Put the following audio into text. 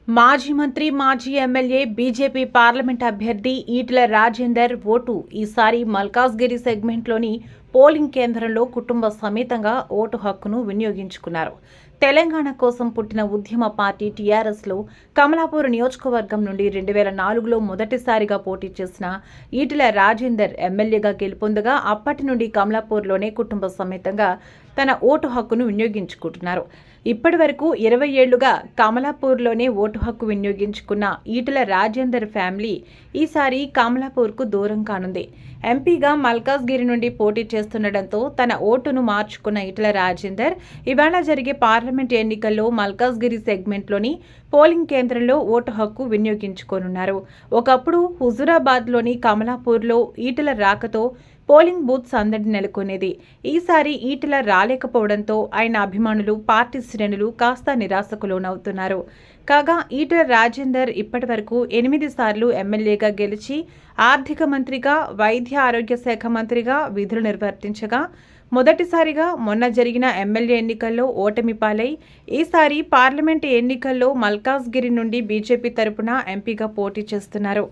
మాజీ మంత్రి, మాజీ ఎమ్మెల్యే, బీజేపీ పార్లమెంట్ అభ్యర్థి ఈటెల రాజేందర్ ఓటు ఈసారి మల్కాజ్గిరి సెగ్మెంట్లోని పోలింగ్ కేంద్రంలో కుటుంబ సమేతంగా ఓటు హక్కును వినియోగించుకున్నారు. తెలంగాణ కోసం పుట్టిన ఉద్యమ పార్టీ టీఆర్ఎస్లో కమలాపూర్ నియోజకవర్గం నుండి 2004లో మొదటిసారిగా పోటీ చేసిన ఈటెల రాజేందర్ ఎమ్మెల్యేగా గెలుపొందగా అప్పటి నుండి కమలాపూర్లోనే కుటుంబ సమేతంగా తన ఓటు హక్కును వినియోగించుకుంటున్నారు. ఇప్పటి వరకు 20 ఏళ్లుగా కమలాపూర్లోనే ఓటు హక్కు వినియోగించుకున్న ఈటెల రాజేందర్ ఫ్యామిలీ ఈసారి కమలాపూర్కు దూరం కానుంది. ఎంపీగా మల్కాజ్గిరి నుండి పోటీ చేస్తుండటంతో తన ఓటును మార్చుకున్న ఈటెల రాజేందర్ ఇవాళ జరిగే పార్లమెంట్ ఎన్నికల్లో మల్కాజ్గిరి సెగ్మెంట్లోని పోలింగ్ కేంద్రంలో ఓటు హక్కు వినియోగించుకోనున్నారు. ఒకప్పుడు హుజురాబాద్లోని కమలాపూర్లో ఈటెల రాకతో పోలింగ్ బూత్ సందడి నెలకొనేది. ఈసారి ఈటెల రాలేకపోవడంతో ఆయన అభిమానులు, పార్టీ శ్రేణులు కాస్త నిరాశకు లోనవుతున్నారు. కాగా ఈటెల రాజేందర్ ఇప్పటి వరకు 8 సార్లు ఎమ్మెల్యేగా గెలిచి ఆర్థిక మంత్రిగా, వైద్య ఆరోగ్య శాఖ మంత్రిగా విధులు నిర్వర్తించగా మొదటిసారిగా మొన్న జరిగిన ఎమ్మెల్యే ఎన్నికల్లో ఓటమి పాలై ఈసారి పార్లమెంటు ఎన్నికల్లో మల్కాజ్గిరి నుండి బీజేపీ తరపున ఎంపీగా పోటీ చేస్తున్నారు.